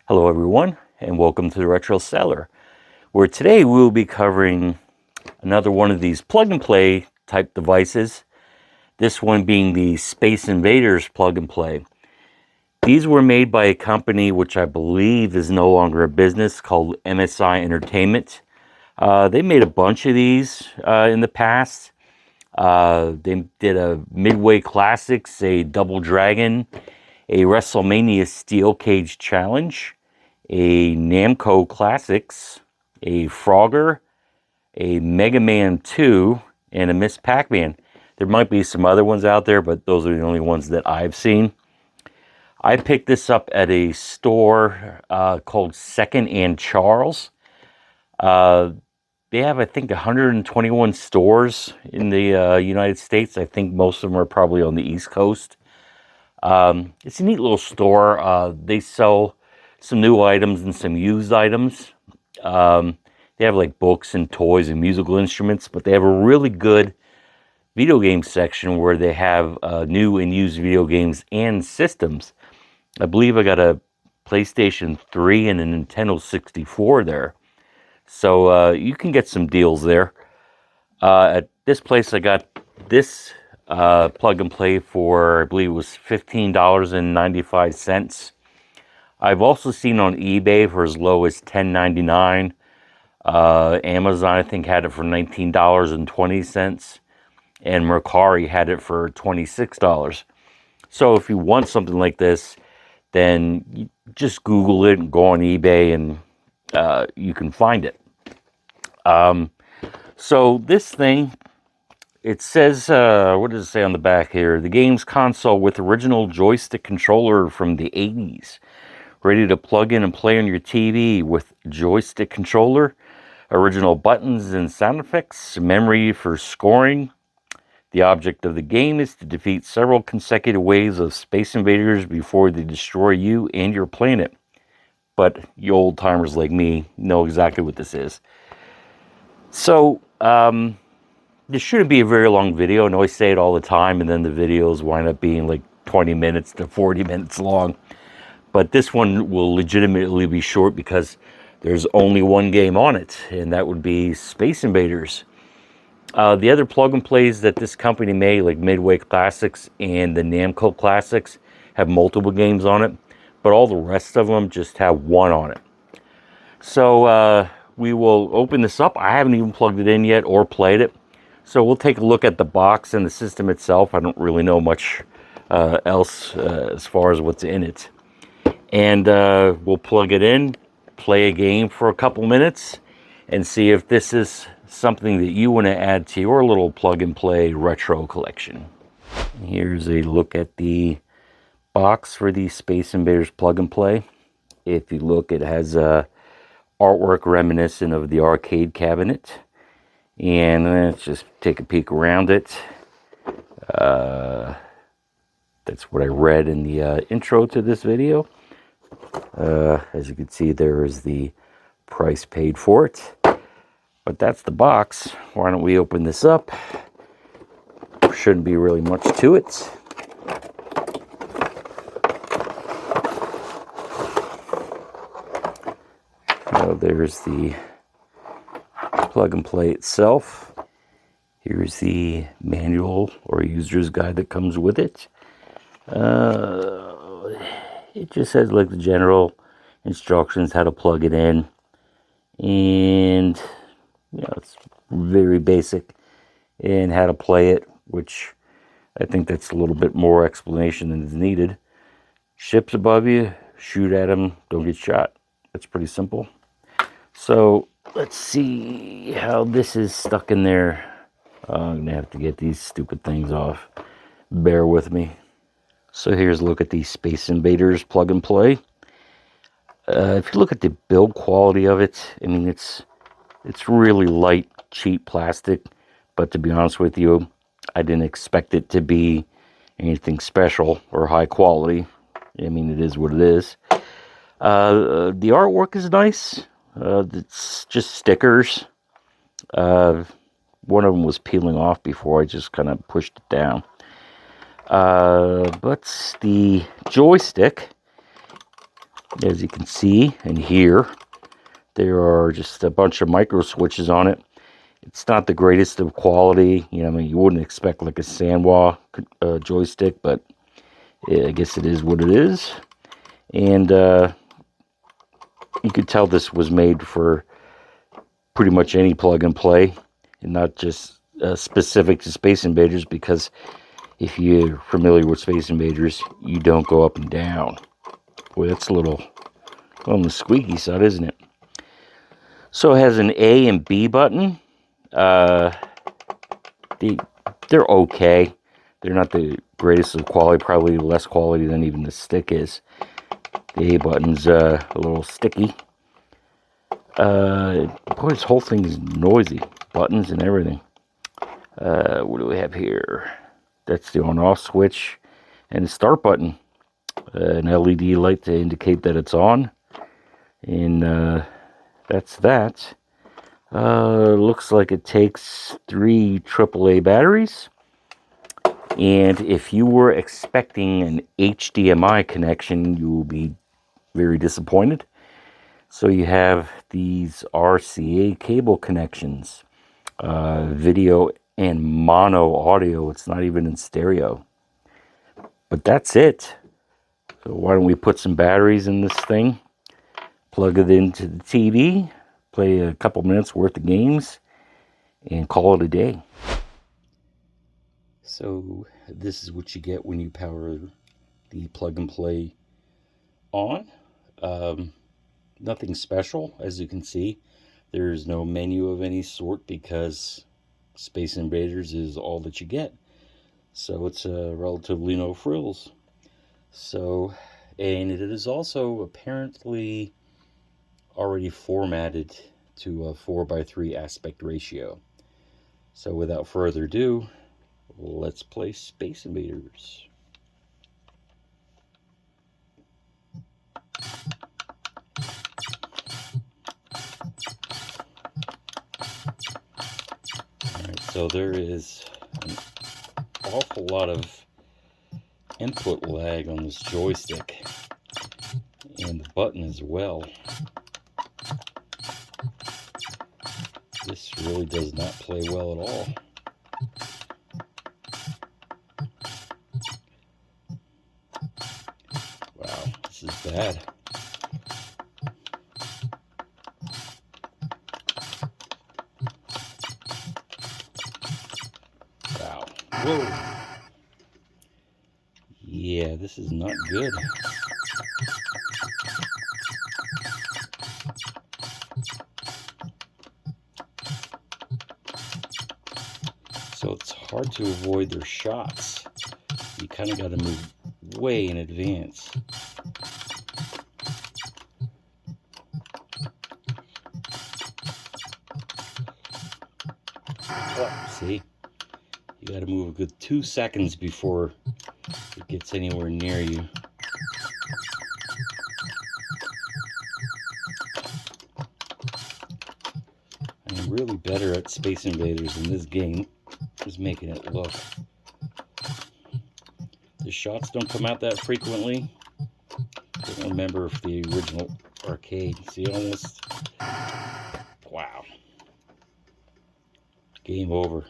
Hello everyone, and welcome to the Retro Seller, where today we'll be covering another one of these plug-and-play type devices, this one being the Space Invaders plug-and-play. These were made by a company which I believe is no longer a business, called MSI Entertainment. They made a bunch of these in the past. They did a Midway Classics, a Double Dragon, a WrestleMania Steel Cage Challenge, a Namco Classics, a Frogger, a Mega Man 2, and a Miss Pac-Man. There might be some other ones out there, but those are the only ones that I've seen. I picked this up at a store called Second and Charles. They have, I think, 121 stores in the United States. I think most of them are probably on the East Coast. It's a neat little store. They sell some new items and some used items. They have like books and toys and musical instruments, but they have a really good video game section where they have new and used video games and systems. I believe I got a PlayStation 3 and a Nintendo 64 there. So you can get some deals there. At this place, I got this plug and play for, I believe it was $15.95. I've also seen on eBay for as low as $10.99. Amazon, I think, had it for $19.20. And Mercari had it for $26. So if you want something like this, then you just Google it and go on eBay and you can find it. So this thing, it says, what does it say on the back here? The game's console with original joystick controller from the 80s. Ready to plug in and play on your TV with joystick controller, original buttons and sound effects, memory for scoring. The object of the game is to defeat several consecutive waves of Space Invaders before they destroy you and your planet. But you old timers like me know exactly what this is. So, this shouldn't be a very long video. I know I say it all the time, and then the videos wind up being like 20 minutes to 40 minutes long. But this one will legitimately be short because there's only one game on it, and that would be Space Invaders. The other plug and plays that this company made, like Midway Classics and the Namco Classics, have multiple games on it, but all the rest of them just have one on it. So we will open this up. I haven't even plugged it in yet or played it. So we'll take a look at the box and the system itself. I don't really know much else as far as what's in it. And we'll plug it in, play a game for a couple minutes, and see if this is something that you want to add to your little plug-and-play retro collection. Here's a look at the box for the Space Invaders plug-and-play. If you look, it has artwork reminiscent of the arcade cabinet. And let's just take a peek around it. That's what I read in the intro to this video. As you can see, there is the price paid for it. But that's the box. Why don't we open this up? Shouldn't be really much to it. There's the plug and play itself. Here's the manual or user's guide that comes with it. It just says like the general instructions, how to plug it in. And it's very basic, and how to play it, which I think that's a little bit more explanation than is needed. Ships above you, shoot at them, don't get shot. That's pretty simple. So let's see how this is stuck in there. I'm gonna have to get these stupid things off. Bear with me. So here's a look at the Space Invaders plug and play. If you look at the build quality of it, I mean, it's really light, cheap plastic. But to be honest with you, I didn't expect it to be anything special or high quality. I mean, it is what it is. The artwork is nice. It's just stickers. One of them was peeling off before I just kind of pushed it down. But the joystick As you can see and hear, there are just a bunch of micro switches on it. It's not the greatest of quality. I mean, you wouldn't expect like a Sanwa joystick, but I guess it is what it is. And you could tell this was made for pretty much any plug and play, and not just specific to Space Invaders, because if you're familiar with Space Invaders, you don't go up and down. Boy, that's a little on the squeaky side, isn't it? So it has an A and B button. They're okay. They're not the greatest of quality, probably less quality than even the stick is. The A button's a little sticky. Boy, this whole thing is noisy. Buttons and everything. What do we have here? That's the on-off switch and the start button. An LED light to indicate that it's on. And that's that. Looks like it takes 3 AAA batteries. And if you were expecting an HDMI connection, you will be very disappointed. So you have these RCA cable connections, video and mono audio. It's not even in stereo. But that's it. So why don't we put some batteries in this thing, plug it into the TV, play a couple minutes worth of games, and call it a day. So this is what you get when you power the plug and play on. Nothing special, as you can see. There's no menu of any sort because Space Invaders is all that you get. So it's relatively no frills. So, and it is also apparently already formatted to a 4:3 aspect ratio. So without further ado, let's play Space Invaders. Alright, so there is an awful lot of input lag on this joystick and the button as well. This really does not play well at all. Wow, this is bad. Wow. Whoa. Yeah, this is not good. So it's hard to avoid their shots. You kind of got to move way in advance. Oh, see? You got to move a good 2 seconds before it gets anywhere near you. I'm really better at Space Invaders in this game is making it look. The shots don't come out that frequently. I don't remember if the original arcade. See, almost. Wow. Game over.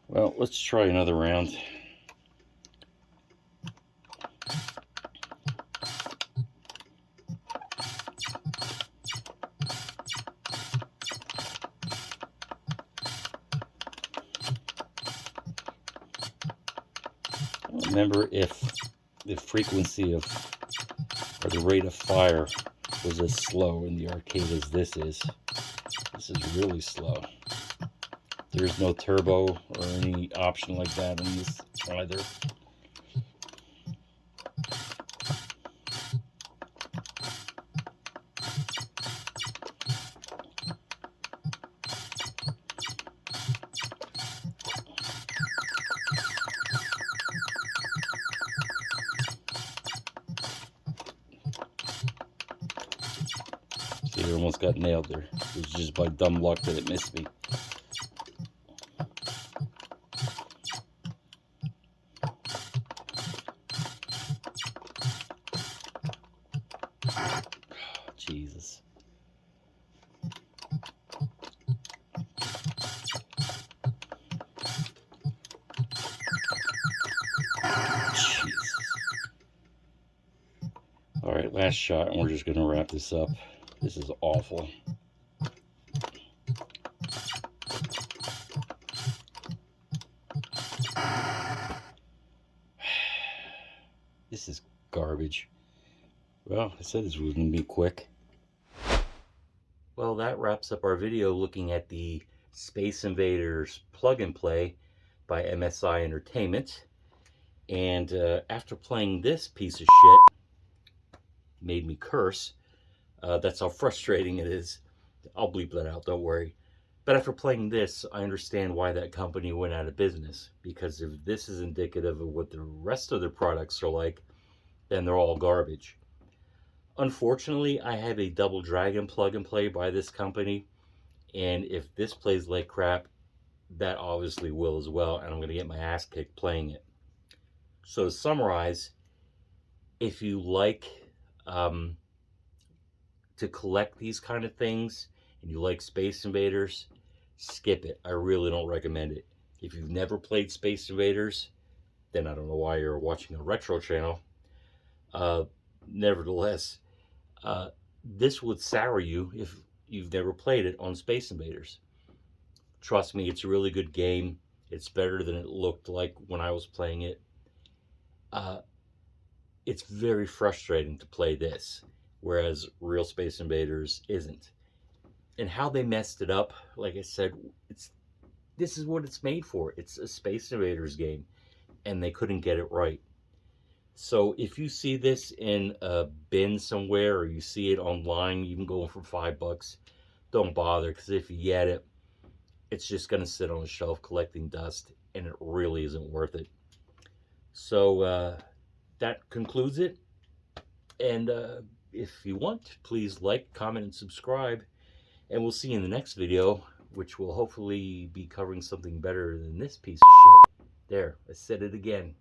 Well, let's try another round. I don't remember if the frequency of or the rate of fire was as slow in the arcade as this is. This is really slow. There's no turbo or any option like that in this either. See, I almost got nailed there. It was just by dumb luck that it missed me. right, last shot, and we're just going to wrap this up. This is awful. This is garbage. Well, I said this was going to be quick. Well, that wraps up our video looking at the Space Invaders Plug and Play by MSI Entertainment. And after playing this piece of shit, made me curse. That's how frustrating it is. I'll bleep that out, don't worry. But after playing this, I understand why that company went out of business. Because if this is indicative of what the rest of their products are like, then they're all garbage. Unfortunately, I have a Double Dragon plug and play by this company. And if this plays like crap, that obviously will as well. And I'm going to get my ass kicked playing it. So to summarize, if you like to collect these kind of things and you like Space Invaders, skip it. I really don't recommend it. If you've never played Space Invaders, then I don't know why you're watching a retro channel. Nevertheless, this would sour you if you've never played it on Space Invaders. Trust me, it's a really good game. It's better than it looked like when I was playing it. It's very frustrating to play this, whereas real Space Invaders isn't. And how they messed it up, like I said, this is what it's made for. It's a Space Invaders game, and they couldn't get it right. So if you see this in a bin somewhere, or you see it online, even going for $5, don't bother, because if you get it, it's just going to sit on a shelf collecting dust, and it really isn't worth it. So that concludes it. And if you want, please like, comment, and subscribe. And we'll see you in the next video, which will hopefully be covering something better than this piece of shit. There, I said it again.